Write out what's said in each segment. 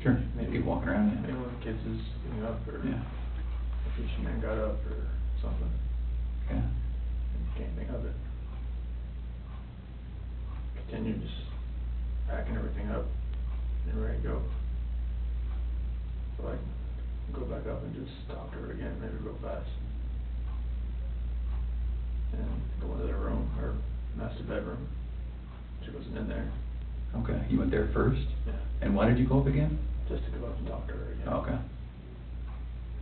Sure. Maybe Keep walking around. maybe one of the kids is getting up, or Yeah. if Shanann got up or something. Okay. Can't think of it. Continue just packing everything up and ready to go. So I can go back up and just talk to her again, maybe real fast. And go into their room, her master bedroom. She wasn't in there. Okay. You went there first? Yeah. And why did you go up again? Just to go up and talk to her again. Okay.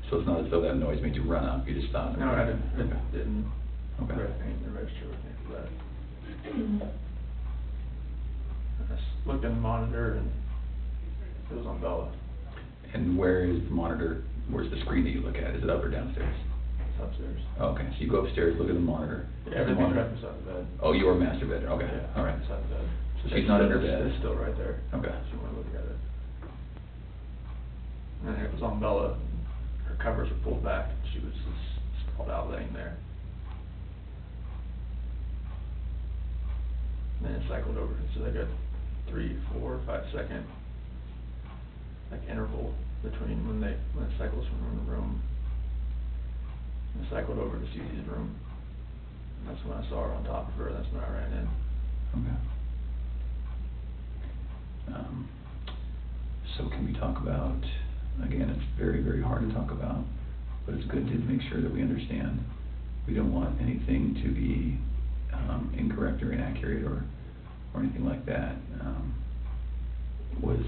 So it's not as though that noise made you run up, you just thought. No, I didn't. Okay. Didn't. Okay. Register with me for that. I just looked in the monitor and it was on Bella. And where is the monitor? Where's the screen that you look at? Is it up or downstairs? It's upstairs. Oh, okay, so you go upstairs, look at the monitor. Yeah, everything's right beside the bed. Oh, your master bedroom, okay, Yeah, all right. beside the bed. So she's not in her bed? It's still right there. Okay. If you wanna look at it. And it was on Bella. Her covers were pulled back. She was just sprawled out laying there. And then it cycled over. So they got 3, 4, 5 second like interval between when it cycles from room to room. And it cycled over to Cece's room. And that's when I saw her on top of her. That's when I ran in. Okay. So can we talk about, again, it's very, very hard to talk about, but it's good to make sure that we understand. We don't want anything to be incorrect or inaccurate or anything like that. Was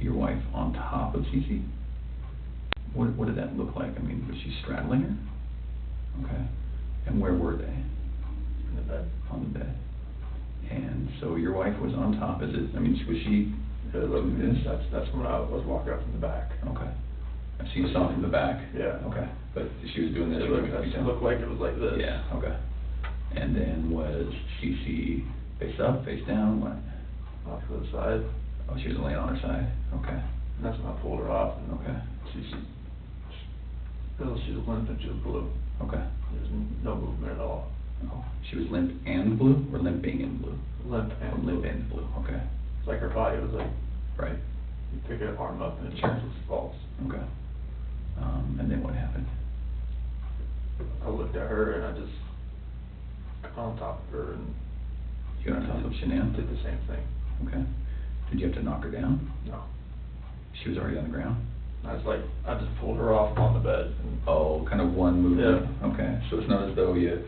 your wife on top of Cece? What did that look like? I mean, was she straddling her? Okay. And where were they? In the bed. On the bed. And so your wife was on top. Was she doing this? That's when I was walking up from the back. Okay. So you saw from the back? Yeah. Okay. But she was doing this? It looked like it was like this. Yeah, okay. And then was Cece face up, face down, what? Off to the side. Oh, she was laying on her side, okay. And that's when I pulled her off. And Okay. She was limp and she was blue. Okay. There was no movement at all. Oh, she was limp and blue, or limping and blue? Limp and blue. Limp and blue, okay. It's like her body was like, right. You pick her arm up and it Sure. just falls. Okay. And then what happened? I looked at her and I just got on top of her and You got on top of Shanann? did the same thing. Okay. Did you have to knock her down? No. She was already on the ground? I just pulled her off on the bed. And oh, kind of one movement? Yeah. Okay, so it's not as though you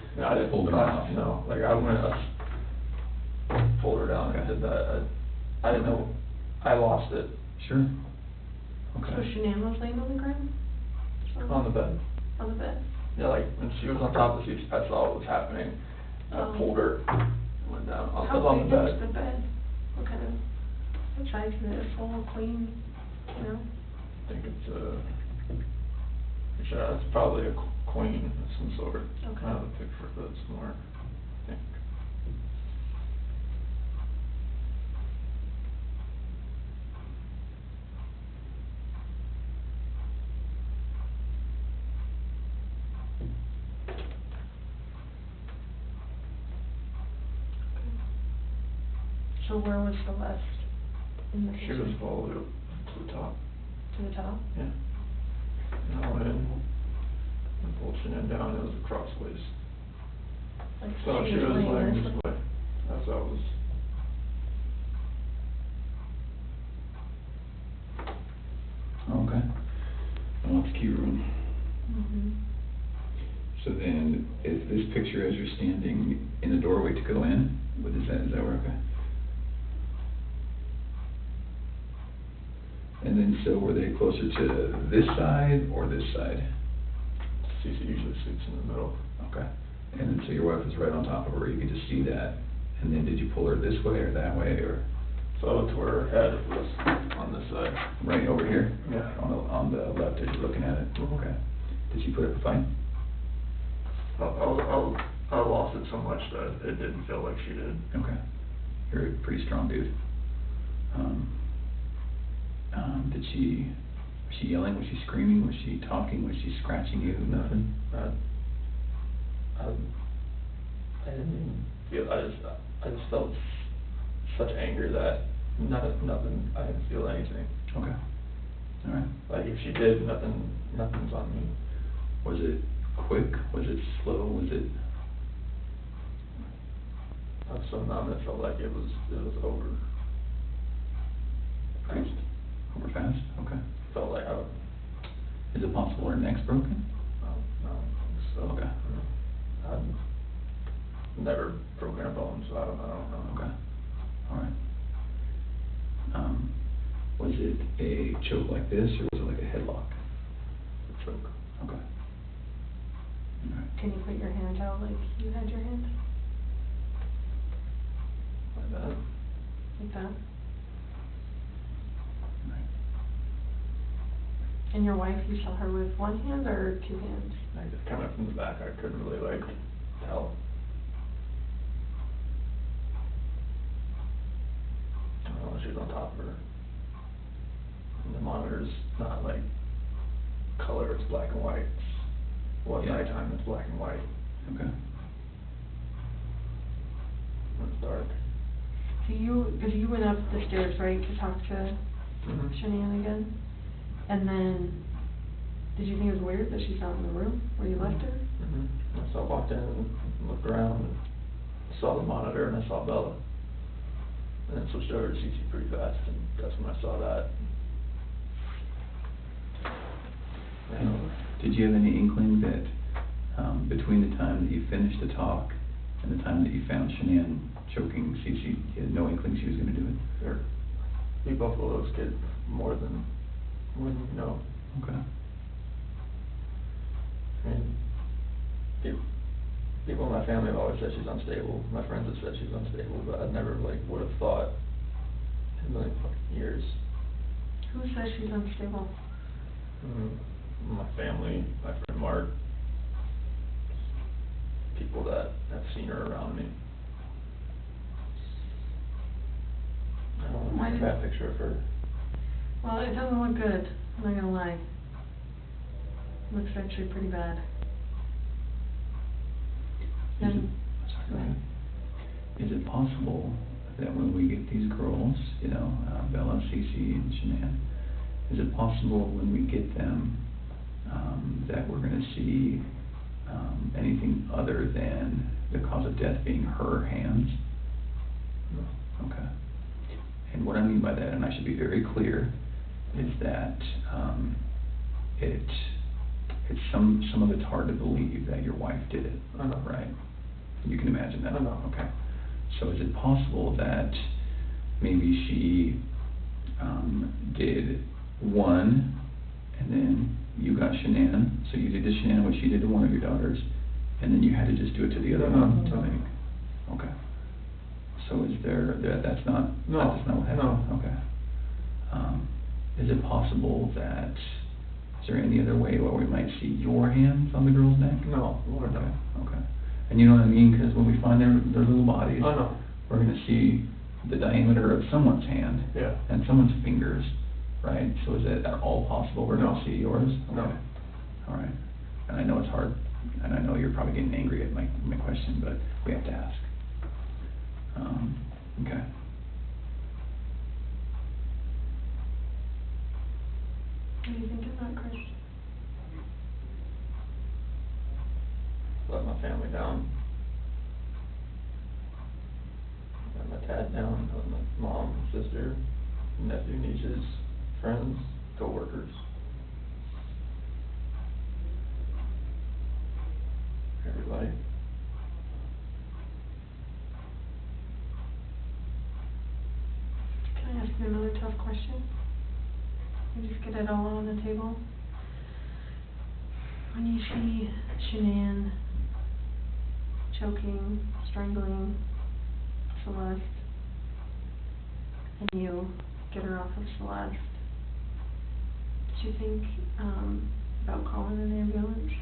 pulled her off? No, like I went up, pulled her down and did that. I didn't know, I lost it. Sure. Okay. So Shanann was laying on the ground? On the bed. On the bed? Yeah, like when she was on top of the seat, I saw what was happening. I pulled her, and went down. I was on the bed. How big is the bed? What kind of size is it? Full, clean, you know? I think it's it's probably a queen of some sort. Okay. I have a picture of it somewhere, I think. So where was Celeste in the She picture? was all the way up to the top. To the top? Yeah. And I went in and pulled Shanann down. It was crossways. Like So she was laying laying this this way. As I was. Okay. Well, that's key room. Mhm. So then, is this picture as you're standing in the doorway to go in? What is that where, okay? And then, so were they closer to this side or this side? Cece usually sits in the middle. Okay. And then, so your wife was right on top of her, you could just see that. And then did you pull her this way or that way, or? So to her head was on this side. Right over here? Yeah. On the left as you're looking at it? Okay. Did she put up a fight? I lost it so much that it didn't feel like she did. Okay. You're a pretty strong dude. Was she yelling? Was she screaming? Was she talking? Was she scratching you? Nothing? I didn't even feel, I just felt such anger that nothing, I didn't feel anything. Okay. like, if she did, nothing's on me. Was it quick? Was it slow? Was it? I was so numb, it felt like it was over. Fast? Over fast? Okay. Felt like I would, Is it possible her neck's broken? no, so. Okay. I've never broken a bone, so I don't know. Okay. All right. Was it a choke like this, or was it like a headlock? A choke. Okay. All right. Can you put your hand out like you had your hand? Like that. Like that? All right. And your wife, you saw her with one hand or two hands? I just coming from the back, I couldn't really like tell. I don't know, she was on top of her. And the monitor's not like color, it's black and white. Well, at Yeah. nighttime it's black and white. Okay. When it's dark. So because you went up the stairs, right, to talk to Mhm. Shanann again? And then, did you think it was weird that she's not in the room where you left her? So I walked in and looked around and saw the monitor and I saw Bella. And then switched over to CC pretty fast, and that's when I saw that. Did you have any inkling that between the time that you finished the talk and the time that you found Shanann choking Cece, you had no inkling she was going to do it? Sure. We both love those kids more than you know. Okay. I mean, people in my family have always said she's unstable. My friends have said she's unstable, but I never would have thought in a million fucking years. Who says she's unstable? My family, my friend Mark, people that have seen her around me. I don't want to paint a bad picture of her. Well, it doesn't look good, I'm not gonna lie. Looks actually pretty bad. Is it possible that when we get these girls, Bella, Cece, and Shanann, is it possible when we get them that we're going to see anything other than the cause of death being her hands? No. Okay. And what I mean by that, and I should be very clear, is that some of it's hard to believe that your wife did it. I know. Right? You can imagine that. I know. Okay. So is it possible that maybe she did one, and then you got Shanann, so you did to Shanann what she did to one of your daughters, and then you had to just do it to the other one to make? Okay. So is that's not No. That's not what happened? No. Okay. Is it possible that, is there any other way where we might see your hands on the girl's neck? No. Okay. Okay. And you know what I mean? Because when we find their little bodies, I know. we're going to see the diameter of someone's hand Yeah. and someone's fingers, right? So is it at all possible we're going No. to see yours? No. Okay. All right. And I know it's hard, and I know you're probably getting angry at my question, but we have to ask. Okay. What do you think about Chris? Let my family down. Let my dad down, let my mom, sister, nephew, nieces, friends, co-workers. Everybody. Can I ask you another tough question? We just get it all on the table. When you see Shanann choking, strangling Celeste, and you get her off of Celeste, did you think about calling an ambulance?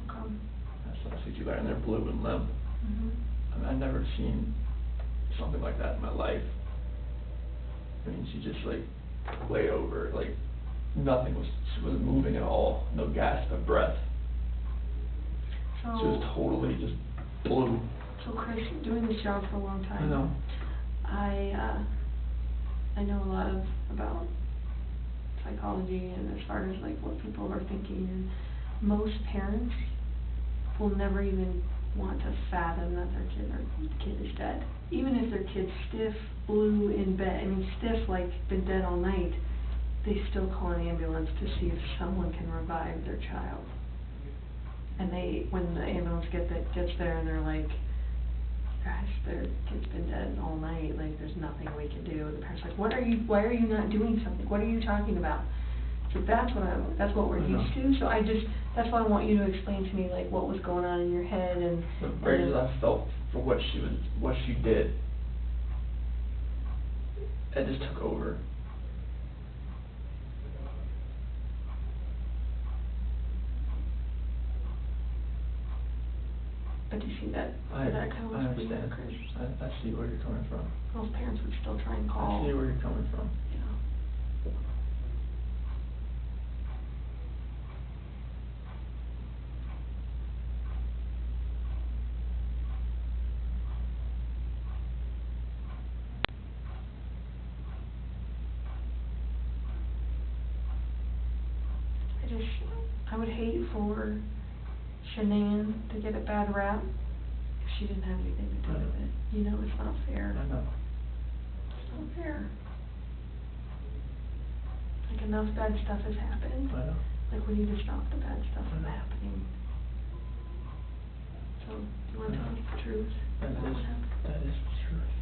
How come? I saw CT laying there blue and limp. I've never seen something like that in my life. I mean, she just laid over, nothing she wasn't moving at all, no gasp of breath. So, She was totally just blue. So Chris, doing this job for a long time. I know. I know a lot about psychology and as far as like what people are thinking, and most parents will never even want to fathom that their kid is dead. Even if their kid's stiff, blue in bed, I mean stiff like been dead all night, they still call an ambulance to see if someone can revive their child. And when the ambulance gets there and they're like, gosh, their kid's been dead all night, like there's nothing we can do. The parents are like, why are you not doing something? What are you talking about? So that's what we're used to. So that's why I want you to explain to me like what was going on in your head and. The rage that I felt for what she did, it just took over. But do you see that? I that kind of understand. I see where you're coming from. Most parents would still try and call. I see where you're coming from. You know. I would hate for Shanann to get a bad rap if she didn't have anything to do with it. You know, it's not fair. I know. It's not fair. Like, enough bad stuff has happened. I know. Like, we need to stop the bad stuff from happening. So, do you want to tell us the truth? That is the truth.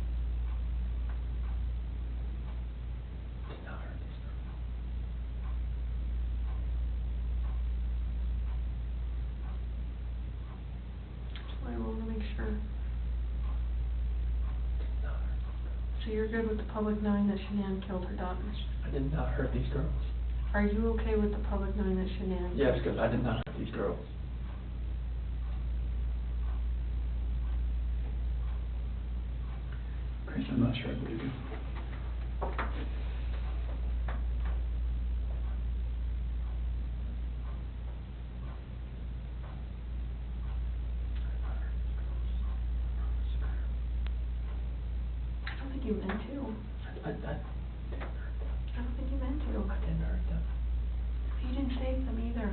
Did not hurt this girl. That's why I want to make sure. Did not hurt this girl. So you're good with the public knowing that Shanann killed her daughters? I did not hurt these girls. Are you okay with the public knowing that Shanann? Yes, because I did not hurt these girls. Chris, I'm not sure I believe you. I don't think you meant to. I didn't hurt them. I don't think you meant to. I didn't hurt them. You didn't save them either.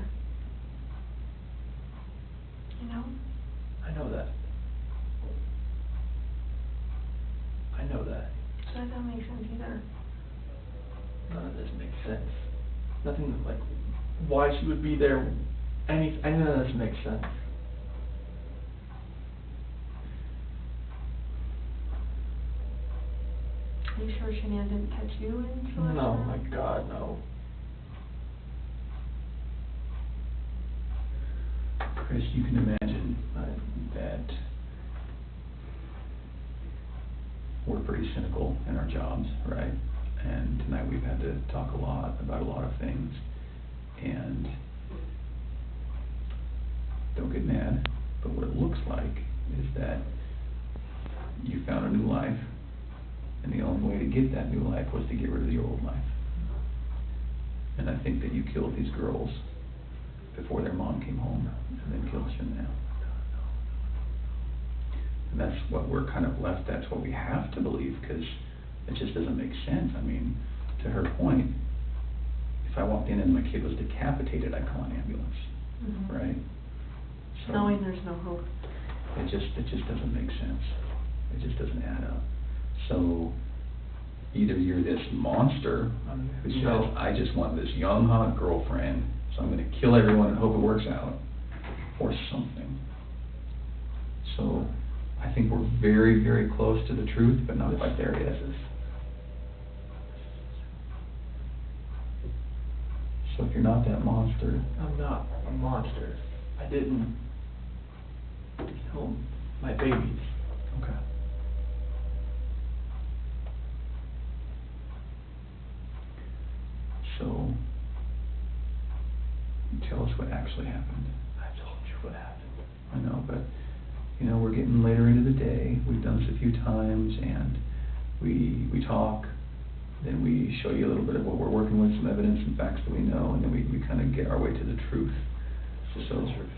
You know? I know that. I know that. So that doesn't make sense either. None of this makes sense. Nothing like why she would be there. None of this makes sense. Are you sure Shanann didn't catch you in Celeste? No, my God, no. Chris, you can imagine that we're pretty cynical in our jobs, right? And tonight we've had to talk a lot about a lot of things. And don't get mad, but what it looks like is that you found a new life, and the only way to get that new life was to get rid of your old life. And I think that you killed these girls before their mom came home, and then killed Shanann. And that's what we're kind of left, that's what we have to believe, because it just doesn't make sense. I mean, to her point, if I walked in and my kid was decapitated, I'd call an ambulance, right? So knowing there's no hope. It just doesn't make sense. It just doesn't add up. So either you're this monster who says, I just want this young, hot girlfriend, so I'm going to kill everyone and hope it works out, or something. So I think we're very, very close to the truth, but not quite there yet. So if you're not that monster... I'm not a monster. I didn't kill my babies. Okay. So, tell us what actually happened. I told you what happened. I know, but, you know, we're getting later into the day. We've done this a few times, and we talk, then we show you a little bit of what we're working with, some evidence and facts that we know, and then we kind of get our way to the truth. This is the truth.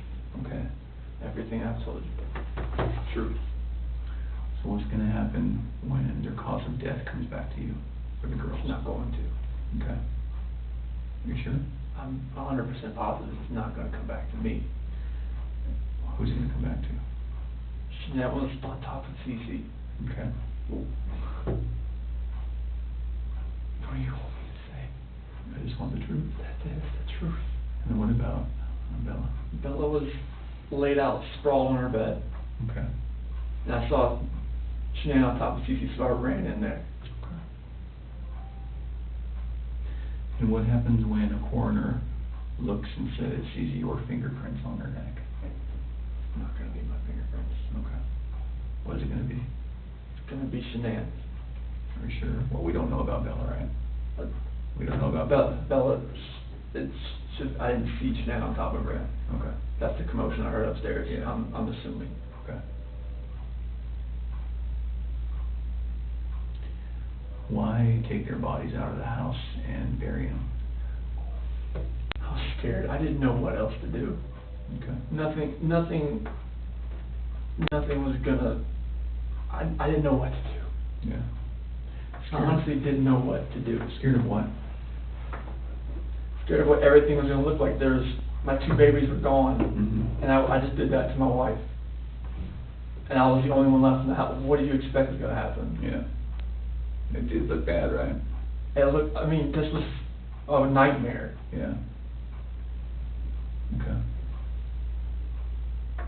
Okay. Everything I've told you. Truth. So what's going to happen when their cause of death comes back to you, for the girls? It's not going to. Okay. You sure? I'm 100% positive it's not gonna come back to me. Who's it gonna come back to? Shanann was on top of Cece. Okay. What do you want me to say? I just want the truth. That is the truth. And then what about Bella? Bella was laid out, sprawled on her bed, Okay. and I saw Shanann on top of Cece, so I ran in there. Okay. And what happens when a coroner looks and says, sees your fingerprints on her neck? It's not gonna be my fingerprints. Okay. What is it gonna be? It's gonna be Shanann's. Are you sure? Well, we don't know about Bella, right? But We don't know about Bella. Bella, it's just, I didn't see Shanann on top of her. Okay. That's the commotion I heard upstairs. Yeah. I'm assuming. Okay. Why take their bodies out of the house and bury them? I was scared. I didn't know what else to do. Okay. Nothing was gonna, I didn't know what to do. Yeah. I honestly didn't know what to do. Scared of what? Scared of what everything was gonna look like. My 2 babies were gone, Mm-hmm. and I just did that to my wife. And I was the only one left in the house. What do you expect is gonna happen? Yeah. It did look bad, right? This was a nightmare. Yeah. Okay. I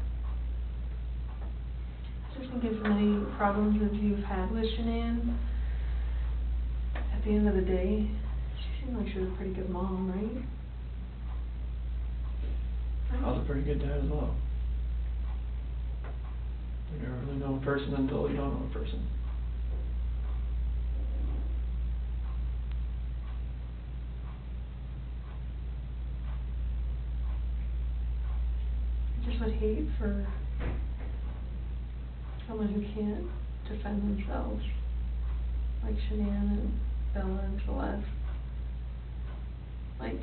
just think as many problems as you've had with Shanann, at the end of the day, she seemed like she was a pretty good mom, right? I was a pretty good dad as well. You never really know a person until you don't know a person. I just would hate for someone who can't defend themselves, like Shanann and Bella and Celeste. Like,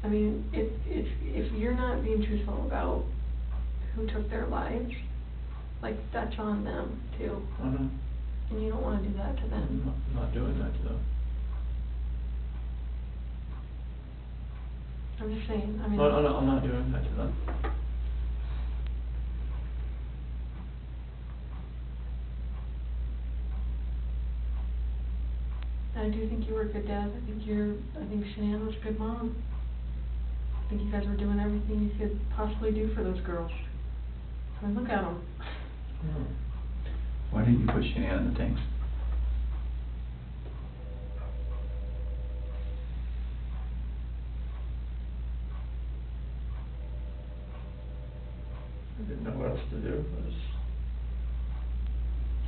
I mean, if you're not being truthful about who took their lives, like, that's on them too, I know. and you don't want to do that to I'm them. not doing that to them. I'm just saying, I mean. I'm not doing that to them. I do think you were a good dad. I think Shanann was a good mom. I think you guys were doing everything you could possibly do for those girls. I mean, look at them. Why didn't you put Shanann in the tanks? I didn't know what else to do.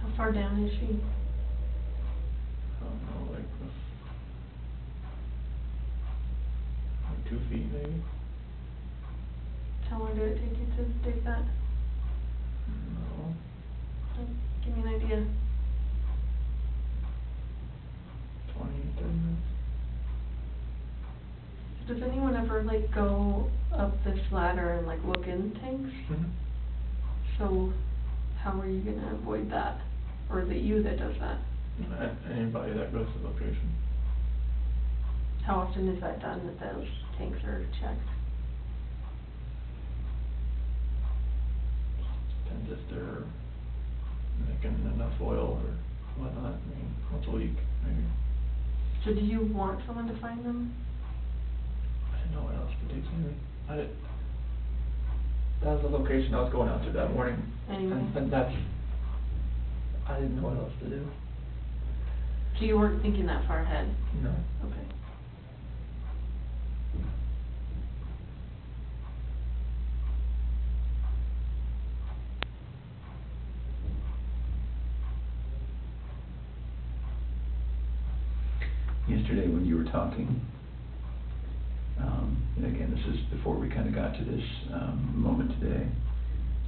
How far down is she? I don't know, like 2 feet maybe. How long did it take you to dig that? No. Give me an idea. 20, 30 minutes. Does anyone ever, like, go up this ladder and, like, look in tanks? Mm-hmm. So, how are you gonna avoid that? Or is it you that does that? Anybody that goes to the location. How often is that done, that those tanks are checked? Depends if they're making enough oil or whatnot. Once a week, maybe. So do you want someone to find them? I didn't know what else to do, Sammy. That was the location I was going out to that morning. Anyway. And I didn't know what else to do. So you weren't thinking that far ahead? No. Okay. Yesterday when you were talking, and again, this is before we kind of got to this moment today,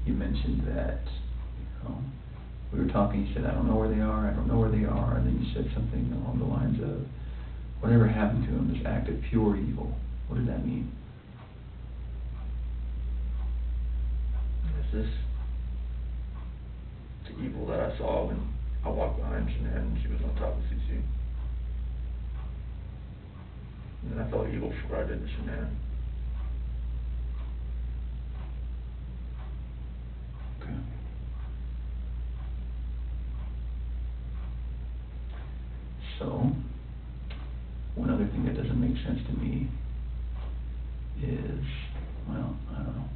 you mentioned that we were talking, you said, I don't know where they are, and then you said something along the lines of, whatever happened to them, this act of pure evil. What did that mean? This is the evil that I saw when I walked behind Shanann and she was on top of CC. And I felt evil before I did the Shanann. Okay. So, one other thing that doesn't make sense to me is, well, I don't know.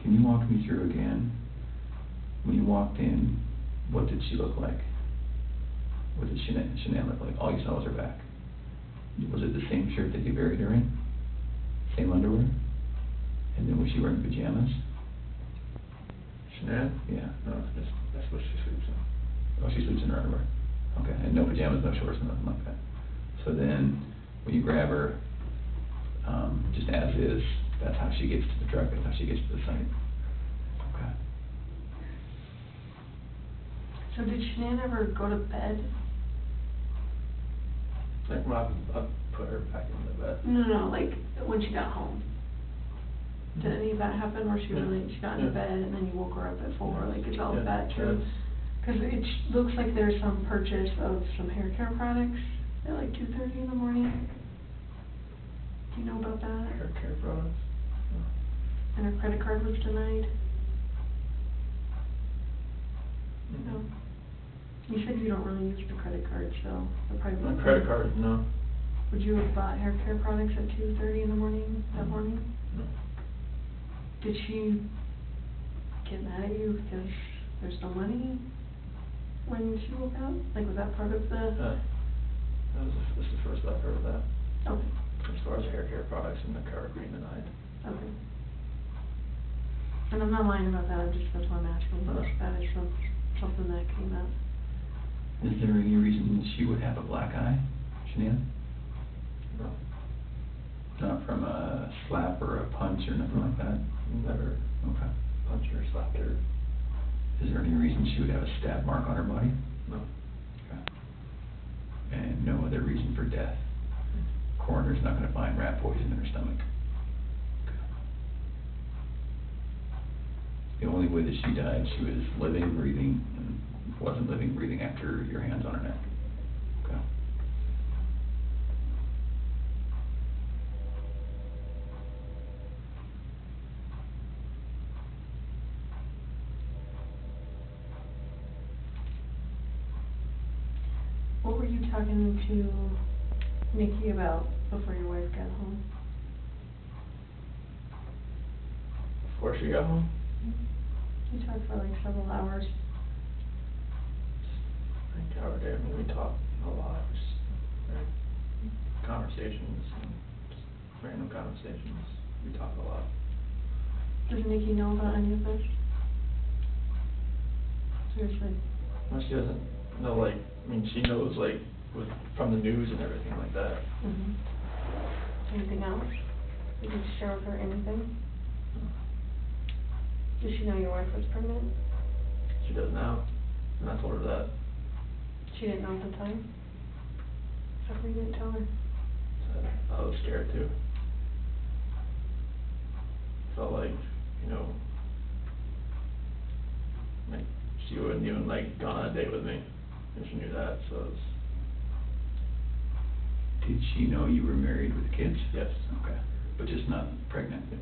Can you walk me through again, when you walked in, what did she look like? What did Shanann look like? All you saw was her back. Was it the same shirt that you buried her in? Same underwear? And then was she wearing pajamas? Shanann? Yeah. No, that's what she sleeps in. Oh, she sleeps in her underwear. Okay, and no pajamas, no shorts, nothing like that. So then, when you grab her, just as is, that's how she gets to the truck, that's how she gets to the site. Okay. So did Shanann ever go to bed? Like, when I put her back in the bed. No, like, when she got home. Did any of that happen, where she got into bed and then you woke her up at 4, like, is all of that true? Cause it looks like there's some purchase of some hair care products at like 2:30 in the morning. Do you know about that? Hair care products? And her credit card was denied? No. No. You said you don't really use the credit card, so the probably. My credit card, no. Would you have bought hair care products at 2:30 in the morning, that morning? No. Did she get mad at you because there's no money when she woke up? Like, was that part of the? This is the first I've heard of that. Okay. As far as hair care products and the card being denied. Okay. And I'm not lying about that, that's why I'm asking, that is something that came up. Is there any reason she would have a black eye, Shanann? No. Not from a slap or a punch or nothing like that? Never Okay. punched her, slapped her. Is there any reason she would have a stab mark on her body? No. Okay. And no other reason for death? Coroner's not gonna find rat poison in her stomach? Okay. The only way that she died, she was living, breathing, and wasn't living, breathing after your hands on her neck? Okay. What were you talking to Nikki about before your wife got home? Before she got home? You talked for like several hours. I think our day, we talked a lot, just conversations, and just random conversations. We talk a lot. Does Nikki know about any of this? Seriously? Well, she doesn't know, like, I mean, she knows, like, from the news and everything like that. Mm-hmm. Anything else? Did you share with her anything? Does she know your wife was pregnant? She does now, and I told her that. She didn't know at the time? How come you didn't tell her? So I was scared too. Felt like, like she wouldn't even like gone on a date with me if she knew that, so it was. Did she know you were married with kids? Yes. Okay, but just not pregnant? Yes.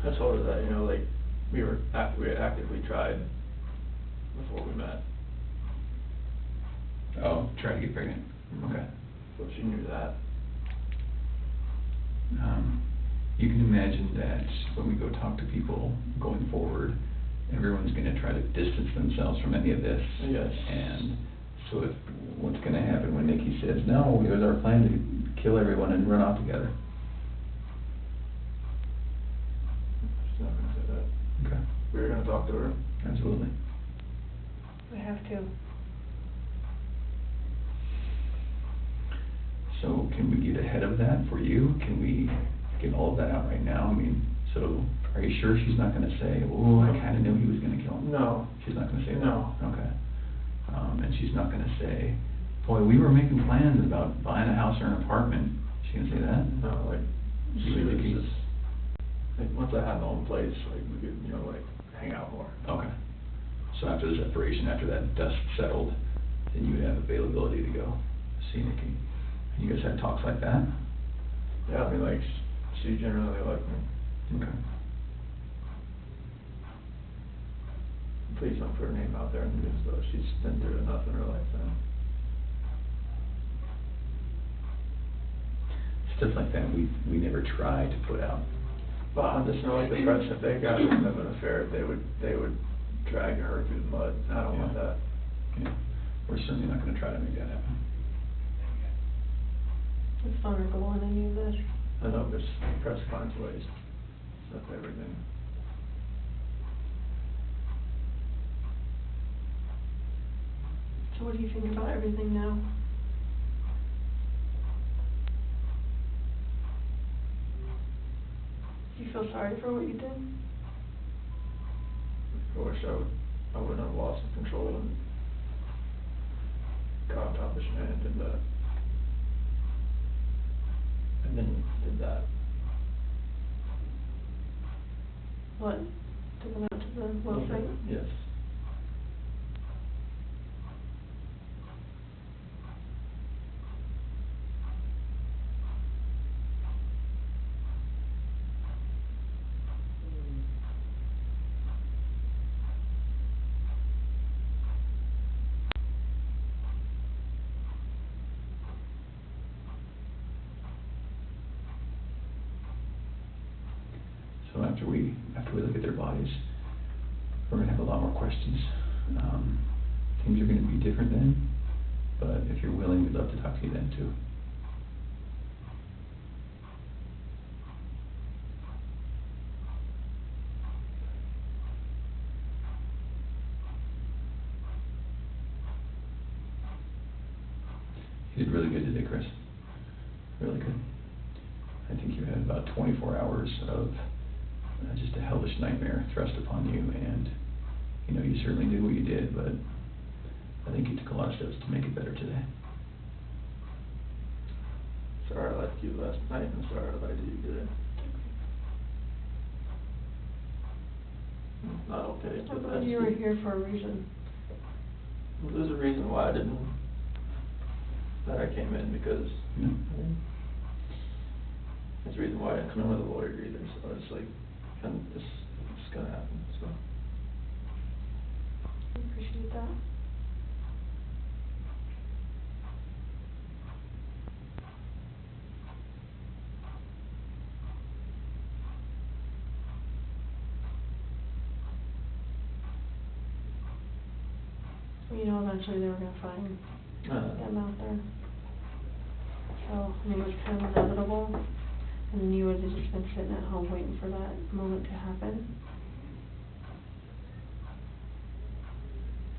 I told her that, like, we had actively tried before we met. Oh, try to get pregnant? Okay. So she knew that. You can imagine that when we go talk to people going forward, everyone's gonna try to distance themselves from any of this. Yes. And so what's gonna happen when Nikki says, no, it was our plan to kill everyone and run off together? She's not gonna say that. Okay. We were gonna talk to her. Absolutely. I have to. So can we get ahead of that for you? Can we get all of that out right now? I mean, so are you sure she's not gonna say, oh, I kinda knew he was gonna kill him? No. She's not gonna say that? No. Okay. And she's not gonna say, boy, we were making plans about buying a house or an apartment. She gonna say that? No, like, You she and was Nikki? just, like, once I had my own place, like, we could, like, hang out So after the separation, after that dust settled, then you would have availability to go see Nikki. You guys had talks like that? Yeah, I mean, like, she generally liked me. Okay. Please don't put her name out there in the news, though. She's been through enough in her lifetime. Stuff like that, we never try to put out. But I just know, like, the press, if they got wind of an affair, they would drag her through the mud. I don't want that. Yeah, we're certainly not gonna try to make that happen. It's not our goal in any of this. I know, but the press finds ways. That's everything. So what do you think about everything now? Do you feel sorry for what you did? I wish I wouldn't have lost control and got on top of Shanann and did that. And then did that. What? Took them out to the well site? Yes. So after we look at their bodies, we're gonna have a lot more questions. Things are gonna be different then, but if you're willing, we'd love to talk to you then too. You did really good today, Chris. Really good. I think you had about 24 hours of just a hellish nightmare thrust upon you, and you know, you certainly did what you did, but I think you took a lot of steps to make it better today. Sorry I left you last night, and sorry I lied to you today. Not okay, I but thought that's... you were here for a reason. There's a reason why I came in, because... Yeah. There's a reason why I didn't come in with a lawyer either, so it's like, and it's gonna happen, so... I appreciate that. You know, eventually they were gonna find him out there. So, I mean, it was kind of inevitable, and then you would have just been sitting at home waiting for that moment to happen.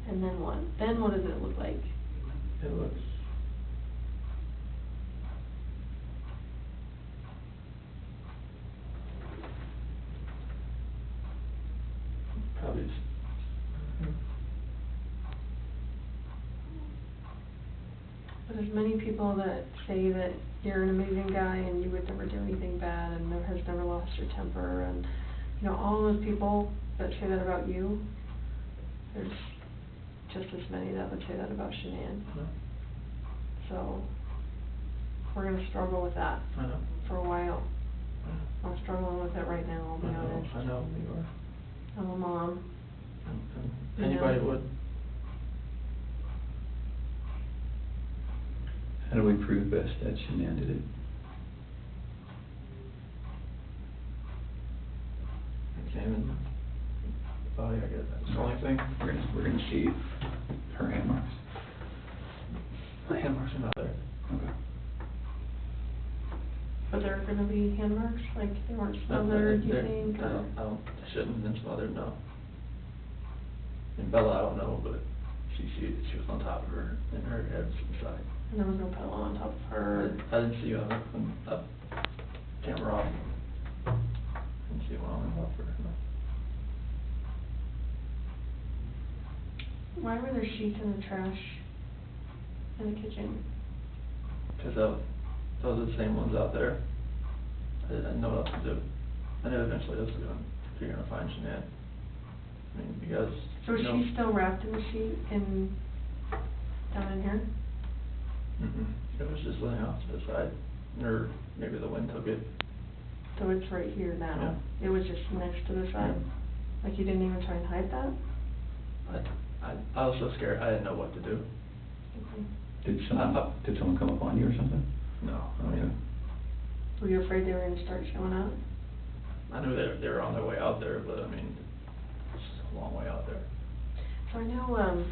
And then what? Then what does it look like? It looks... probably... But there's many people that say that you're an amazing guy and you would never do anything bad and has never lost your temper, and you know, all those people that say that about you, there's just as many that would say that about Shanann. So we're gonna struggle with that for a while. I'm struggling with it right now, I'll be honest. I know, you are. I'm a mom. And anybody would. How do we prove best that Shanann did it? Examine the body, I guess, that's the only thing. We're gonna see her hand marks. The hand marks are not there. Okay. But there are gonna be hand marks, like they weren't smothered, you think? I don't, they shouldn't have been smothered, no. And Bella, I don't know, but she was on top of her, and her head was to the side. And there was no pillow on top of her? I didn't see you on the camera off. Didn't see one on top of her, no. Why were there sheets in the trash in the kitchen? Because those are the same ones out there. I didn't know what else to do. I knew eventually you're gonna find Shanann. I mean, you guys So is No. she still wrapped in the sheet down in here? It was just laying off to the side, or maybe the wind took it. So it's right here now? Yeah. It was just next to the side? Like you didn't even try and hide that? I was so scared, I didn't know what to do. Okay. Did someone come up on you or something? No, I Okay. mean, Were you afraid they were gonna start showing up? I knew they were on their way out there, but I mean, it's a long way out there. So I know, and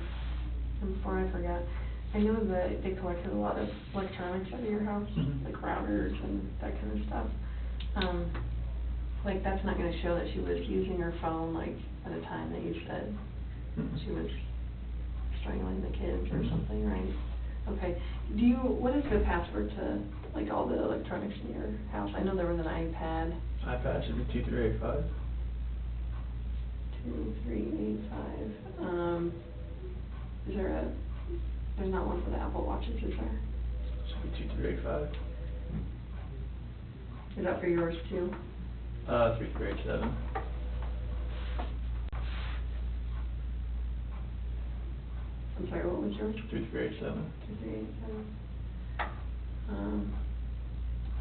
before I forget, I know that they collected a lot of electronics out of your house, Mhm. like routers and that kind of stuff. Like that's not gonna show that she was using her phone like at a time that you said she was strangling the kids or Mhm. something, right? Okay. What is the password to like all the electronics in your house? I know there was an iPad. iPad should be 2385. 2385. There's not one for the Apple Watches, is there? Should be 2385. Is that for yours too? 3387. I'm sorry, what was yours? 3387. 2387.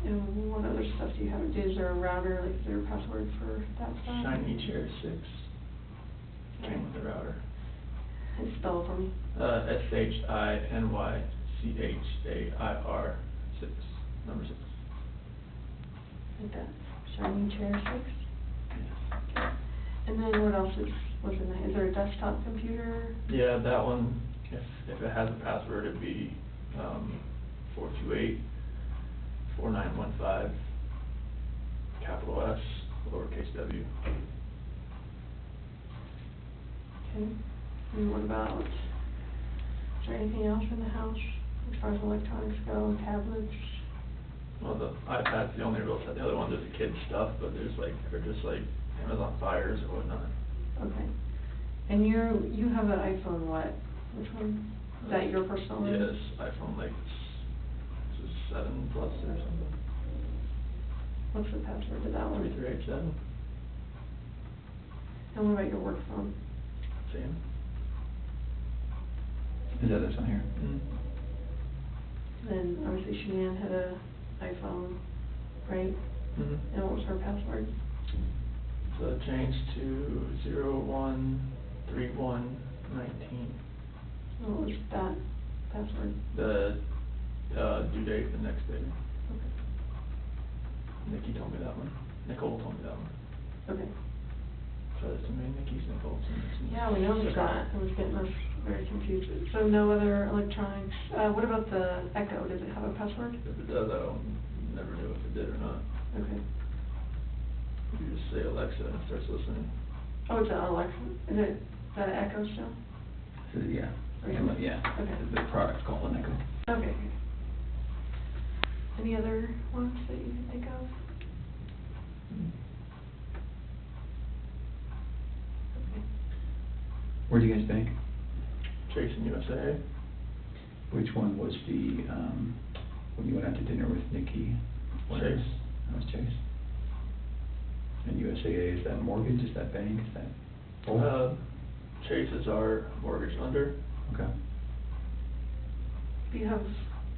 And what other stuff do you have? Is there a router, like is there a password for that stuff? Shiny Chair 6. Came with the router. And spell it for me. SHINYCHAIR 6, number 6. Like that. Shiny Chair 6? Yes. And then what else was in there? Is there a desktop computer? Yeah, that one, if it has a password, it'd be 428-4915, capital S, lowercase w. Okay. And what about, is there anything else in the house as far as electronics go, tablets? Well, the iPad's the only real set. The other ones are the kids' stuff, but they're just like Amazon Fires or whatnot. Okay. And you have an iPhone what? Which one? Is that your personal one? Yes, iPhone like, this is 7 plus or something. What's the password to that one? 3387. And what about your work phone? Same. Is that this one here? Then obviously Shanann had a iPhone, right? Mm-hmm. And what was her password? So it changed to 013119. What was that password? The due date the next day. Okay. Nikki told me that one. Nicole told me that one. Okay. So there's too many Nickies, Nicoles, and Yeah, we noticed that. It was getting us very confused. So no other electronics. What about the Echo? Does it have a password? If it does, I don't never knew if it did or not. Okay. You just say Alexa and it starts listening. Oh, it's an Alexa. Is that an Echo still? Yeah. Okay. Yeah. Okay. The product's called an Echo. Okay. Any other ones that you can think of? Okay. Where do you guys bank? Chase and USA. Which one was the, when you went out to dinner with Nikki? Chase. That was Chase. And USAA, is that mortgage, is that bank, is that both? Chase is our mortgage lender. Okay. Do you have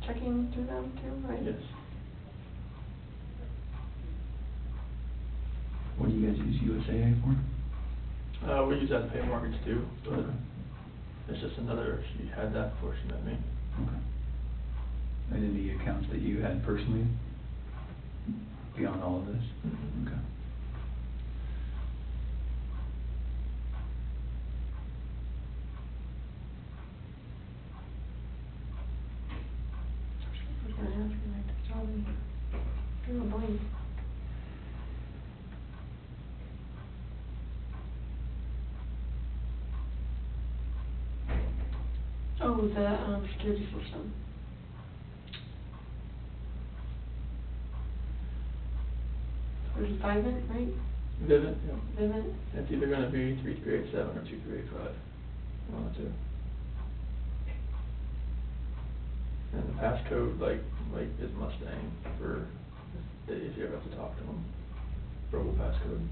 checking through them too, right? Yes. What do you guys use USAA for? We use that to pay mortgage too, but Okay. it's just another, she had that before she met me. Okay. And any accounts that you had personally beyond all of this? Mhm. Okay. I was gonna ask you, like, tell me. You're a blank. Oh, the security system. There's a Vivint, right? Vivint, yeah. Vivint. It's either gonna be 3387 or 2385. One of the two. And the passcode, like is Mustang for if you ever have to talk to them. Verbal passcode.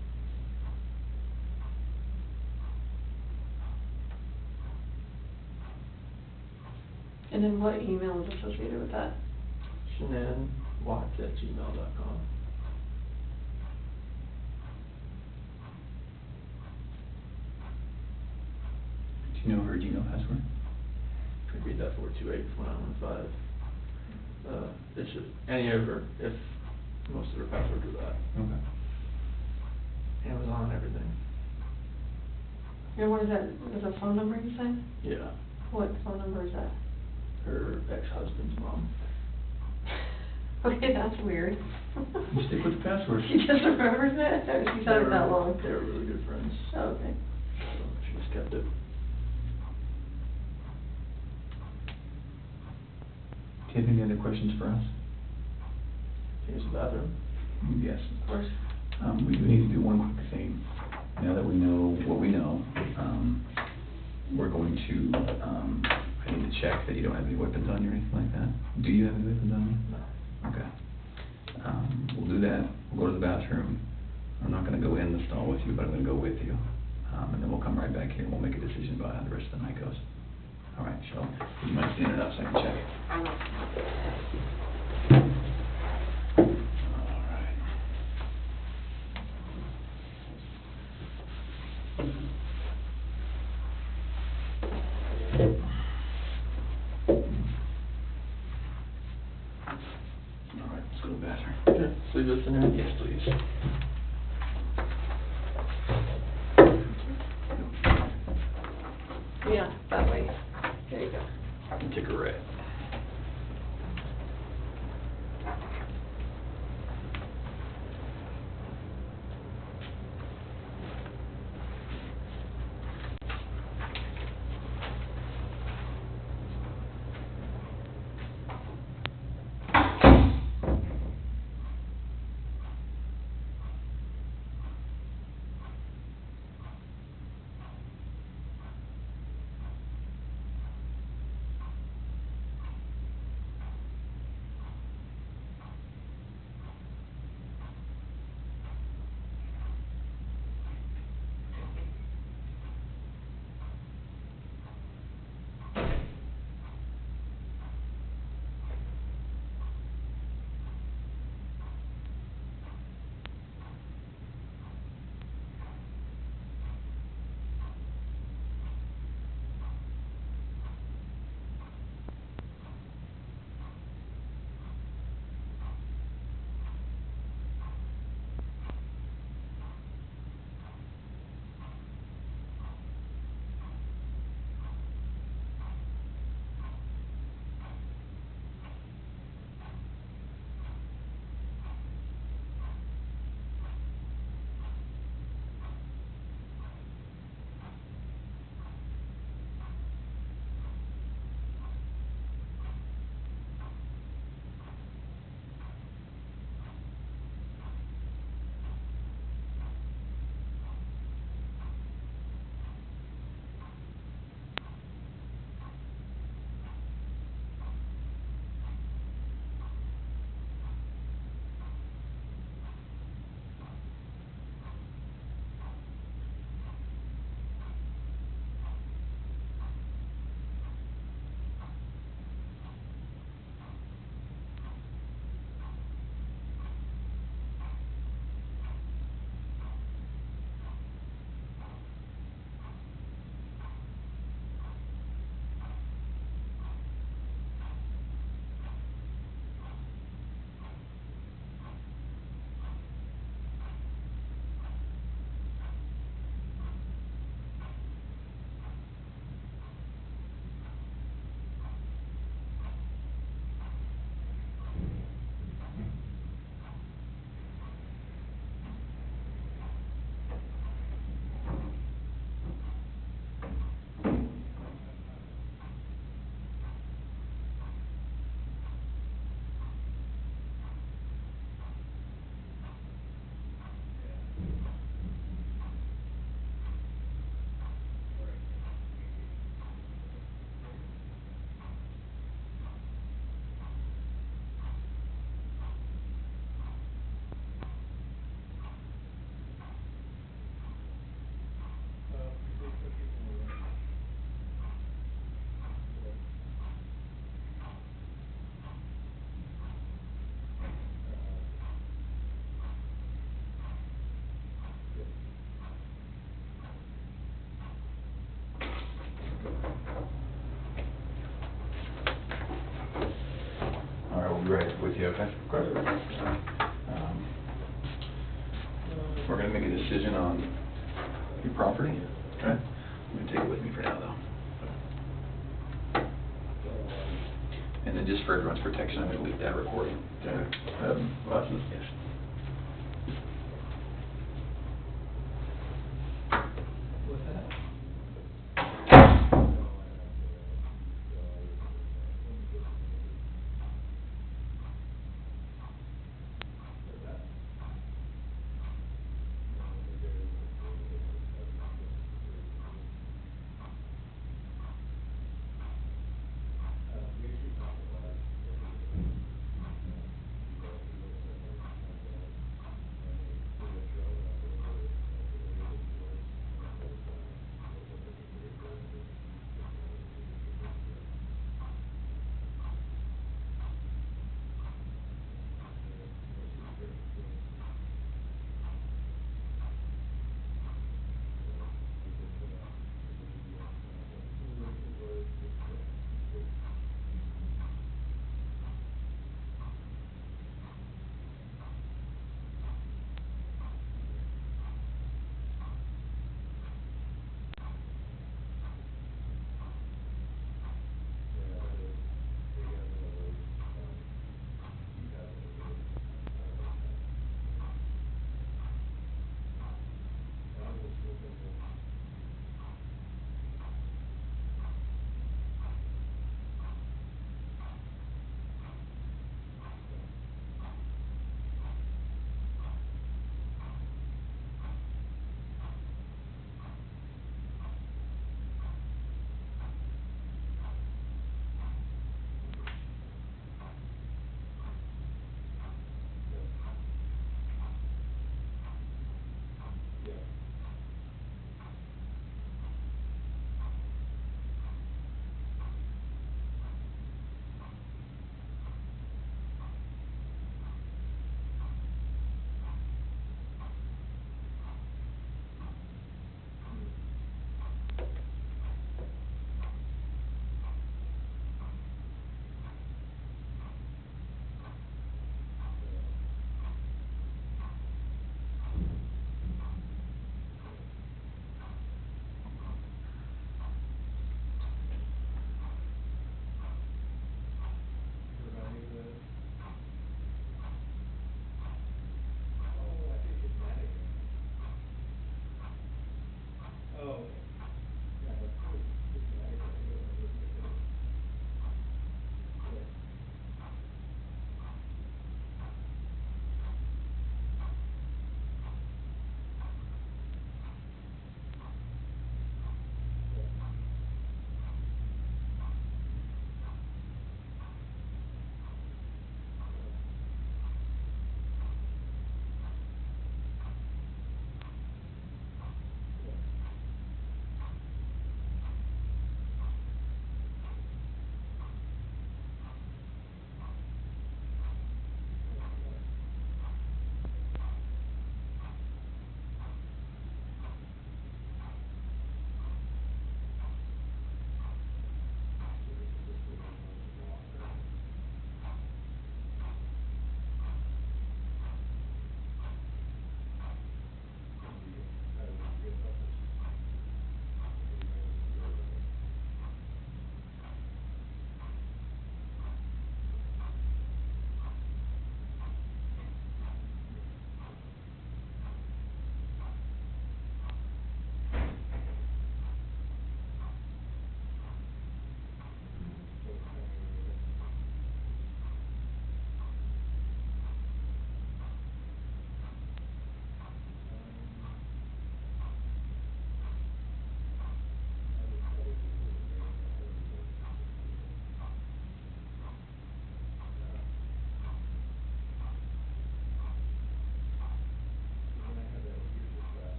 And then what email is associated with that? ShanannWatts@gmail.com. Do you know her Gmail password? Could be that 428-1915. It's just any of her, if most of her passwords are that. Okay. Amazon, everything. And what is that, is a phone number you said? Yeah. What phone number is that? Her ex-husband's mom. Okay, that's weird. You stick with the password. She just remembers it, or she's had it that long? They were really good friends. Oh, okay. So she just kept it. Do you have any other questions for us? Can you use the bathroom? Yes. Of course. We do need to do one quick thing. Now that we know what we know, we're going to, I need to check that you don't have any weapons on you or anything like that. Do you have any weapons on you? No. Okay. We'll do that. We'll go to the bathroom. I'm not gonna go in the stall with you, but I'm gonna go with you. And then we'll come right back here and we'll make a decision about how the rest of the night goes. All right, Cheryl, would you mind standing up so I can check? All right. All right, let's go to the bathroom. Okay, so leave this in there? Yes, please. Yeah, that way. There you go. Take a red. Okay. Okay. We're gonna make a decision on your property. Okay. I'm gonna take it with me for now, though. And then just for everyone's protection, I'm gonna leave that recording. Okay. Motion? Yes.